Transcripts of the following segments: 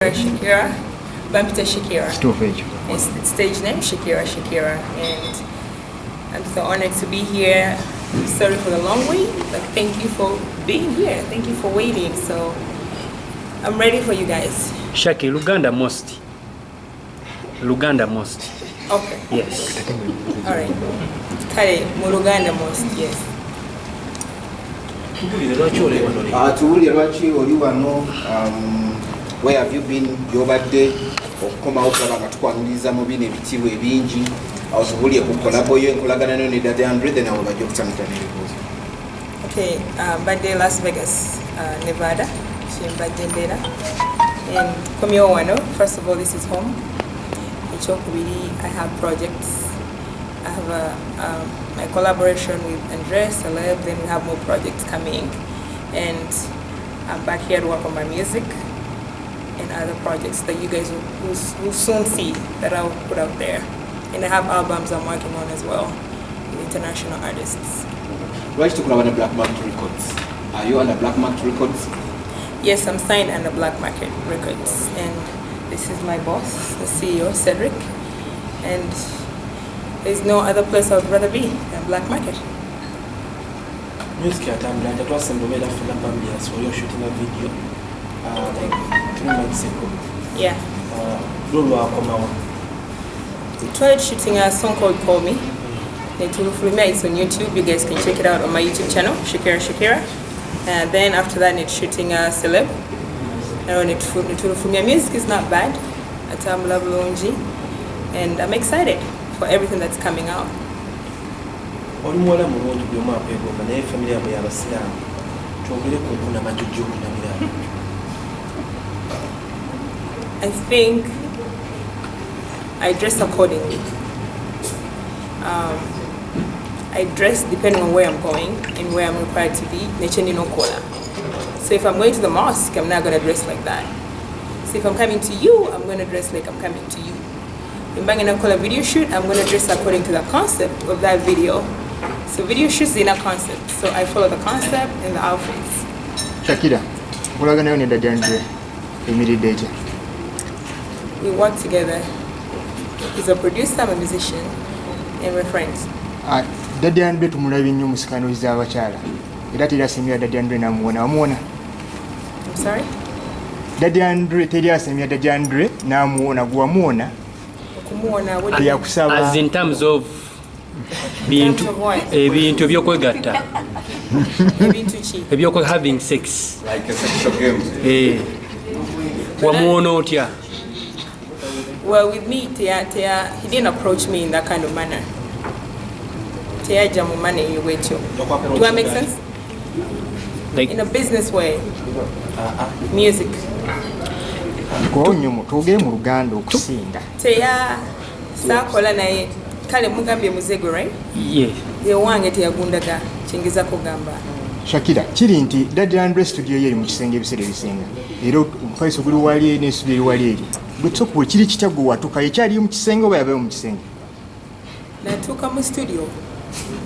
Shakira, Bampita Shakira. It's stage name Shakira Shakiraa, and I'm so honored to be here. Sorry for the long wait, but thank you for being here. Thank you for waiting. So I'm ready for you guys. Shaki, Luganda most. Okay. Yes. All right. Kale, Luganda most. Yes. Where have you been? Your birthday? Come out of a Twangisa movie, a TV, bingy. I was really a collaborator in Colagano, that I'm written over your something. Okay, birthday Las Vegas, Nevada. And Komio, first of all, this is home. I have projects. I have my collaboration with Andres, Celeb, then we have more projects coming. And I'm back here to work on my music and other projects that you guys will soon see that I'll put out there. And I have albums I'm working on as well with international artists. Right to collaborate Black Market Records. Are you under Black Market Records? Yes, I'm signed under Black Market Records. And this is my boss, the CEO, Cedric. And there's no other place I would rather be than Black Market. Music at time, that was in the way of Philip so you're shooting a video 3 months ago. Yeah. We tried shooting a song called Call Me. It's on YouTube. You guys can check it out on my YouTube channel, Shakira Shakiraa. And then after that, it's shooting a Celeb. And music is not bad. And I'm excited for everything that's coming out. I think I dress accordingly. I dress depending on where I'm going and where I'm required to be. So if I'm going to the mosque, I'm not going to dress like that. So if I'm coming to you, I'm going to dress like I'm coming to you. If I'm going to call a video shoot, I'm going to dress according to the concept of that video. So video shoots in a concept. So I follow the concept and the outfits. Shakira, what are you going to do immediately? We work together. He's a producer, I'm a musician, and we're friends. Daddy Andre tumulabi nnyo musikano z'abakyala. Era terasemya Daddy Andre namuwona. I'm sorry? Daddy Andre terasemya Daddy Andre namuwona gwamuwona. Okumuwona what? As in terms of ebintu byokwegatta. Ebintu having sex. Like a sexual game. Wamuwona otya? Well, with me, he didn't approach me in that kind of manner. Do I make sense? Like in a business way. Music. Sakola naye kale mugambye muzego, right? Yeah. Yewange teyagundaga chingiza kugamba. Shakira, kiri nti Daddy Andre studio ye mu kisenge ebiseera ebisinga. Era omufaisa guli wali ne studio wali eri. Bwe tusokuwa kiri kitaggo watuka ekyali mu kisenge oba yabayo mu kisenge. Natuka mu studio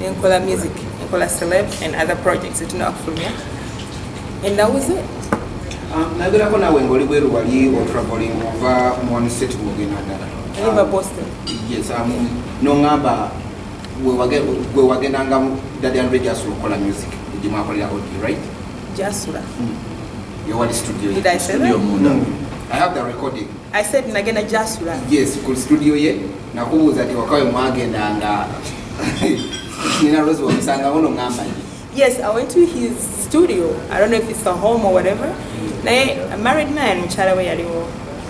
nenkola music, nenkola Celeb and other projects etunakufulumya. And that was it. Nagera ko nawe ngoli bweru wali o traveling over one city mugina ndala. I live in Boston. Yes, no ngamba we wagenanga Daddy Andre just lokola music. Ujima akolera audio, right? Jasura. You want studio? Did I say that? No. I have the recording. I said nagenda Jasura. Yes, ku studio ye nakubuza ati wakawe mwagenda nga Nina Rose wamsanga wono ngamba. Yes, I went to his studio. I don't know if it's a home or whatever. A married man,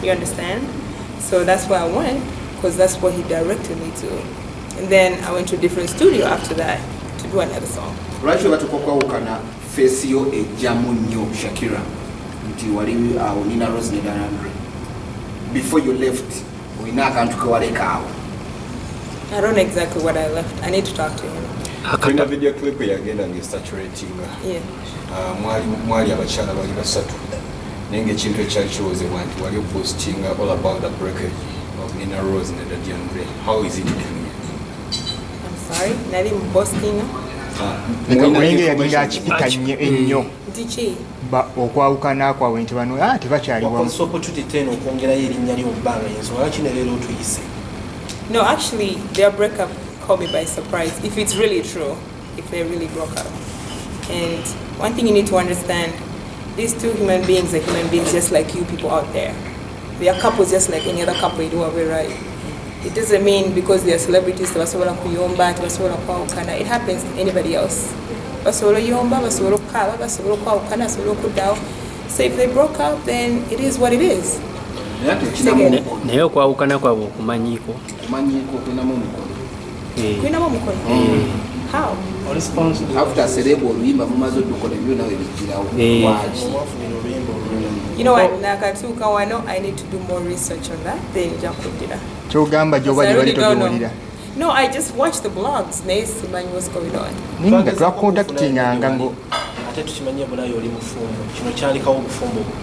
you understand? So that's where I went, because that's what he directed me to. And then I went to a different studio after that to do another song. Right, you got to go kana face yo e jamu nyo Shakira. Nti wali Nina Rose ne Daddy Andre. Before you left, we na kantu ko wale kawo. I don't know exactly what I left. I need to talk to him. In the video clip yagenda nge saturating. Yeah. Mwali abachala bali basatu. Nenge kintu ekyali kiwoze wanti wali posting all about the breakage of Nina Rose and Daddy Andre. How is it doing? I'm sorry, nali posting. Olenge yagenda akipika ennyo Dichi. okwawukana kwabwe nti bano tebakyali wamu. Wakoze opportunity eno okwongerayo erinnya lyo mu bbanga y'ensonga lwaki ne leero otuyise? No, actually, their breakup caught me by surprise. If it's really true, if they really broke up. And one thing you need to understand, these two human beings are human beings just like you people out there. They are couples just like any other couple you do away, right? It doesn't mean because they are celebrities, basobola kuyomba, basobola kwawukana. It happens to anybody else. Basobola yomba, basobola kukaba, basobola kwawukana, basobola kudawo. So if they broke up, then it is what it is. Naye okwawukana kwabwe okumanyiiko. Kwinamu mukono. How? After cerebral oluyimba mumaze odukola ebyo nawe bijirawo. You know what, nakatuuka wano, I need to do more research on that, then njakuddira. Kyogamba gy'obadde bali togiwulira. No, I just watch the blogs, naye simanyi what's going on. Ninga twakontaktinganga ngo ate tukimanye bulayo oli mufumbo. Kino kyandikawo obufumbo bwo.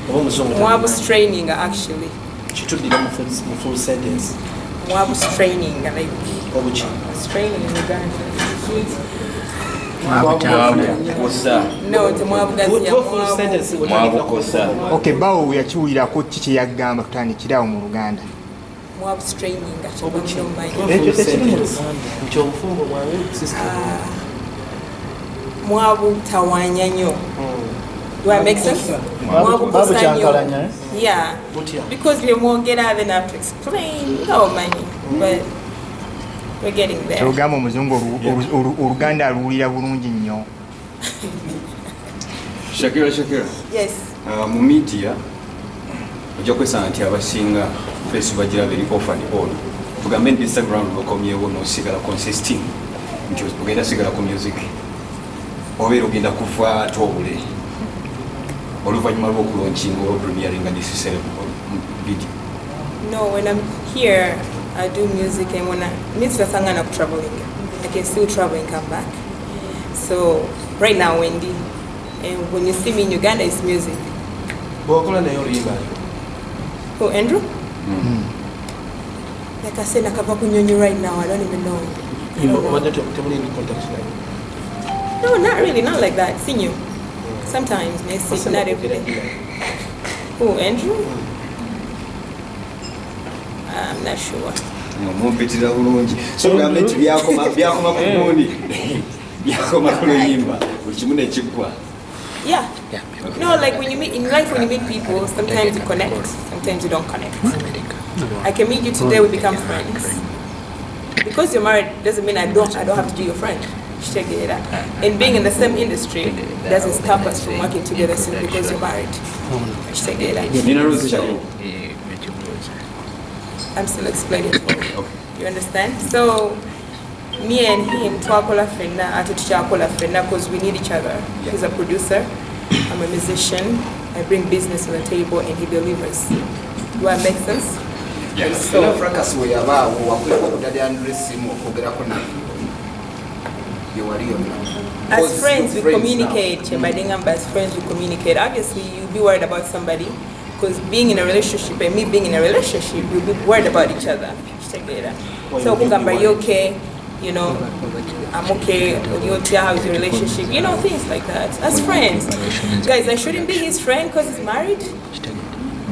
Oba omuzungu Mwabus training actually. kituddira mu full sentence. Mwabus training like Obuki? training in Uganda. No, temwabugazia Full sentence Mwabukosa. okay bawo yakiwulirako ki kye yagamba tutandikirawo mu Luganda. mwabus training Obuki? actually. Full sentence. Nti obufumbo bwange sister. Mwabutawanya nnyo. Do I make sense? Mwabukosa nnyo. Yeah. Butya? Because we're mwogera, then I have to explain. No money. But we're getting there. Kyogamba omuzungu Oluganda aluwulira bulungi nnyo. Shakira. Yes. Mu media ojja kwesanga nti abasinga Facebook bagiraba eri off and on. Tugambe nti Instagram bakomyewo n'osigala consisting nti ogenda sigala ku music. Obeera ogenda kuva ate obule. Oluvannyuma lw'okulaunchinga oba premiering nga this video. No, when I'm here, I do music, and when I means the song I'm traveling, I can still travel and come back. So right now, Wendy, and when you see me in Uganda, it's music. Bw'okola naye oluyimba. Oh, Andrew? Like I said, nakava kunyonyi right now. I don't even know. I don't know. Obadde temuli in contact naye? No, not really, not like that. Seen you. Sometimes, not every day. Oh, Andrew? I'm not sure. Mumpitira bulungi. So tugambe nti byakoma ku muni. Byakoma ku luyimba. Buli kimu n'ekiggwa. Yeah. No, like when you meet in life, when you meet people, sometimes you connect, sometimes you don't connect. I can meet you today, we become friends. Because you're married doesn't mean I don't have to be your friend. And being in the same industry doesn't stop us from working together simply because you're married. I'm still explaining. You understand? So me and him twakola fena atuchakola fena because we need each other. He's a producer, I'm a musician, I bring business on the table and he delivers. Do I make sense? Yes. So fracas we yaba wakweko kudadi andresi mu kogerako na. As friends we communicate. As friends we communicate. Obviously you'll be worried about somebody because being in a relationship and me being in a relationship, we'll be worried about each other. So are you okay? You know, I'm okay. How's your relationship? You know, things like that. As friends. Guys, I shouldn't be his friend because he's married.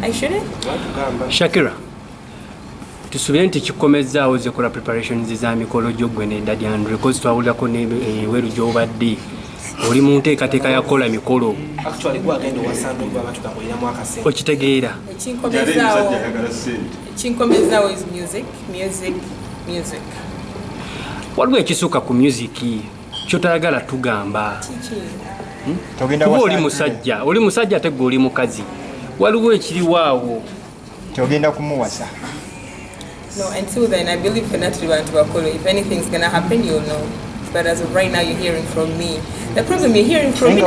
I shouldn't. Shakira, tusubire nti kikomezaawo zekola preparations za mikolo gy'ogwe ne Daddy Andrew because twawulirako n'eweru gy'obadde oli mu nteekateeka yakola mikolo. Actually gwagenda owasandugwa batukakoleramu akasente. Okitegeera? Ekinkomezaawo is music. Waliwo ekisukka ku music kyotayagala tugamba. Kuba oli musajja ate gwe oli mukazi. Waliwo ekiriwaawo. Kyogenda kumuwasa. No, until then, I believe for naturally want to Akolo. If anything's gonna happen, you'll know. But as of right now, you're hearing from me. The problem you're hearing from me,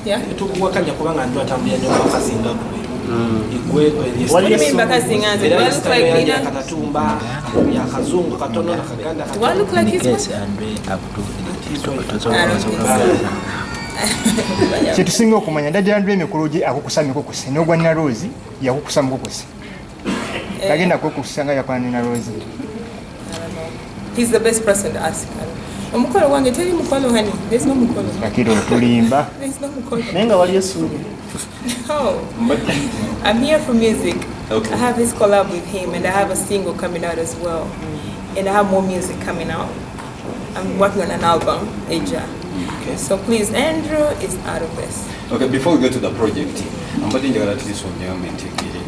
yeah. What do you mean Bakazinga? Do I look like Nina? Do I look like his wife? I don't think so. Kyetusinga okumanya Daddy Andrew emikolo gye akukusa mikokose n'ogwa Nina Rose yakukusa mukokose. Kagenda kukusanga yakwana Nina Rose. He's the best person to ask. Omukolo wange teri mukolo honey. There's no mukolo. Shakira otulimba. There's no mukolo. Nenga waliyo essuubi. No. I'm here for music. Okay. I have this collab with him and I have a single coming out as well. And I have more music coming out. I'm working on an album, Aja. Okay. So please, Andrew is out of this. Okay, before we go to the project, I'm going to this one.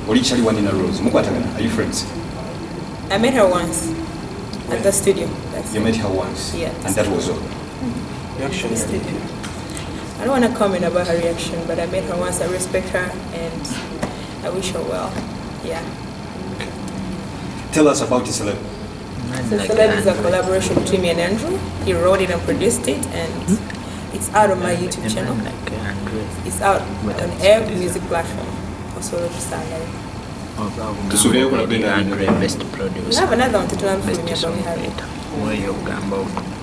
Originally one in a rose. Are you friends? I met her once at the studio. That's You it. met her once? Yeah. And that was all? Reaction studio. I don't want to comment about her reaction, but I met her once. I respect her and I wish her well. Yeah. Tell us about the celeb. So Celeb is a collaboration between me and Andrew. He wrote it and produced it, and it's out on my YouTube channel. It's out on every music platform. Also, just Tusubireyo kuna benda we have another one to learn from me about Harry.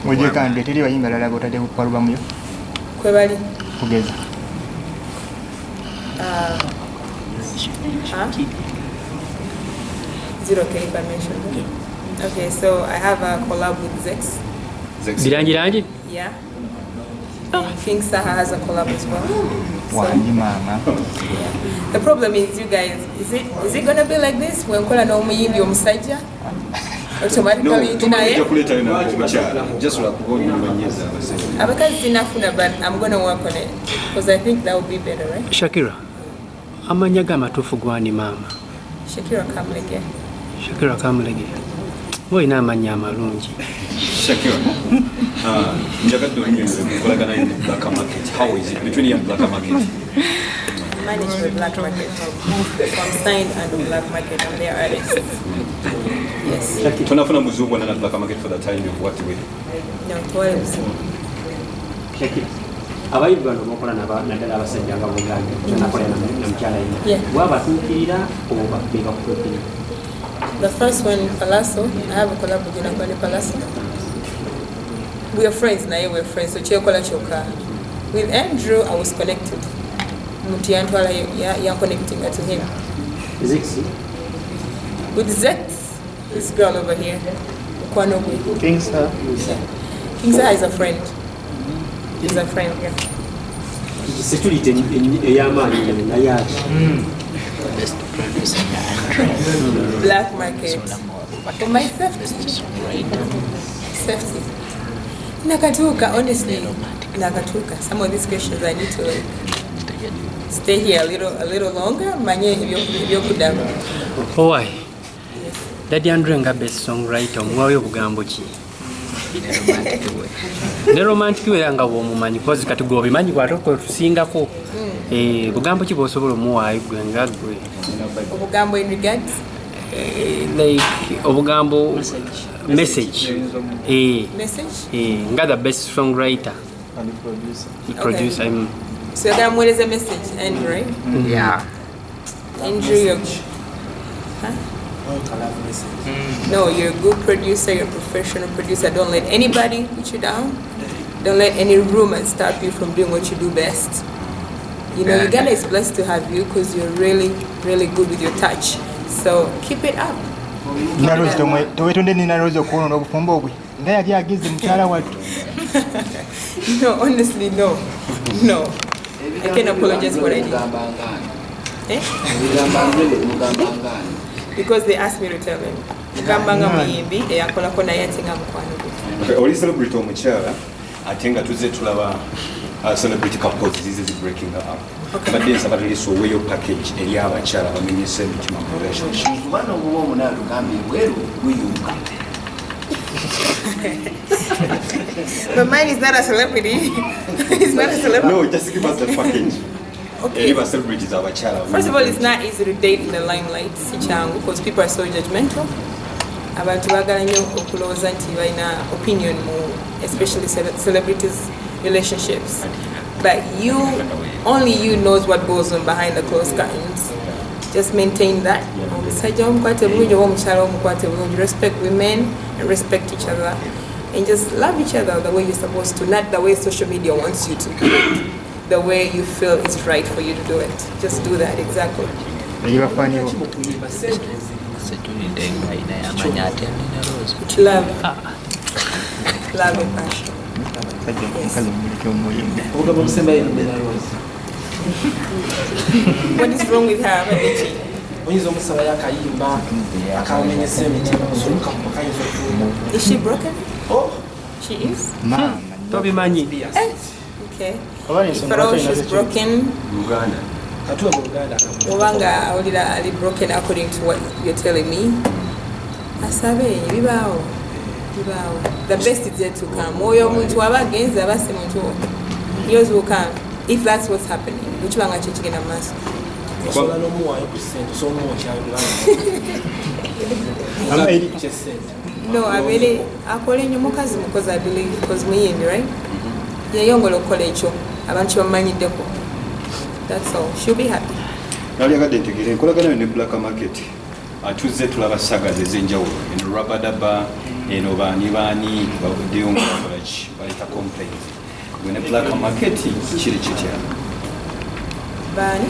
Mujje kandi teri bayimba lala gotade ku albamu yo. Kwebali. Kugeza. Is it okay if I mention them? Okay, so I have a collab with Zex. Birangi. Yeah. And King Saha has a collab as well. Wangi mama. The problem is, you guys, is it gonna be like this when kola no muyimbi omusajja? Automatically deny it. Just like going to Manyeza. Abakazi sinafuna, but I'm gonna work on it because I think that would be better, right? Shakira, amanya gamatuufu gwani mama? Shakira Kamlege. Shakira Kamlege. Woyina amanya amalungi. Shakira, njagadde onyonyola mukolagana in the black market. How is it between you and black market? Managed by Black Market. So I'm signed under Black Market. I'm their artist. Yes. Tunafuna muzungu na black market for the time you've worked with. No, towards Shakira, abayivu bano mukola naddala abasajja nga Buganda kyonakola na mukyala Yeah. yenna wabatuukirira oba beba kutuukirira. the first one, Palazzo. I have a collab with Junakoni Palazzo. We are friends now. We're friends. So Chekola Choka. With Andrew, I was connected. Mutiantwala, you're connecting her to him. Zixi, With Zex, this girl over here, Kwanogwe. Kingsa. Kingsa is a friend. He's a friend, yeah. security ey'amaanyi naye ati. Black Market. For my safety. Safety. Nakatuka, honestly, Nakatuka. Some of these questions I need to like stay here a little longer. Manye ebyokudamu. Owai, Daddy Andrew nga best songwriter omuwayo bugambo ki? Ne romantic we nga bw'omumanyi kozi kati gwe obimanyi bw'atoko tusingako. Bugambo ki bw'osobola omuwaayo gwe nga gwe? Obugambo in regards? Like obugambo message. Message? Nga the best songwriter. And the producer. The producer. Okay. So that what is a message, Andrew, right? Yeah. Andrew, you're... Huh? No, you're a good producer, you're a professional producer. Don't let anybody put you down. Don't let any rumors stop you from doing what you do best. You know, Uganda is blessed to have you because you're really, really good with your touch. So keep it up. Towetonde nina Rose okuwona n'obufumbo bwe nga yali ageze mukyala wattu. No, honestly, no. No. I can apologize for what I did. Eh? Because they asked me to tell them. Mugambanga muyimbi eyakolako naye ate nga mukwano gwe. Oli celebrity omukyala ate nga tuzze tulaba celebrity couples zize breaking up. Badde nsaba release oweyo package eri abakyala bamenyese emitima mu relationship. Kubanga obuwa omunaala tugambye bweru guyunga. But mine is not a celebrity. It's not a celebrity. No, just give us the package. Okay. Celebrities abakyala. First of all, it's not easy to date in the limelight, Sikyangu, because people are so judgmental. Abantu bagala nnyo okulowooza nti balina opinion mu, especially celebrities' relationships. But only you knows what goes on behind the closed curtains. Just maintain that. Respect women and respect each other. And just love each other the way you're supposed to, not the way social media wants you to do it. The way you feel is right for you to do it. Just do that, exactly. Love. Love and passion. What is wrong with her? Is she broken? Oh, she is. Toby Manyi. Okay. If she's broken. Obanga ali broken according to what you're telling me. Asabe bibao. The best is yet to come. Moyo muntu abagenza abase muntu. Yours will come. If that's what's happening. Which banga chichi na mask. No, I really calling you mukazi because I believe because me in right? Yeah, yongolo kolecho. Abantu bamanyideko. That's all. She'll be happy. Ayogedde ntegere nkolagana ne black market. Atuzze tulaba saga ezenjawulo. En Rabadaba, eno baani bavuddeyo ng'akolaki bayita complaints. Gwene black market kiri kitya? Baani?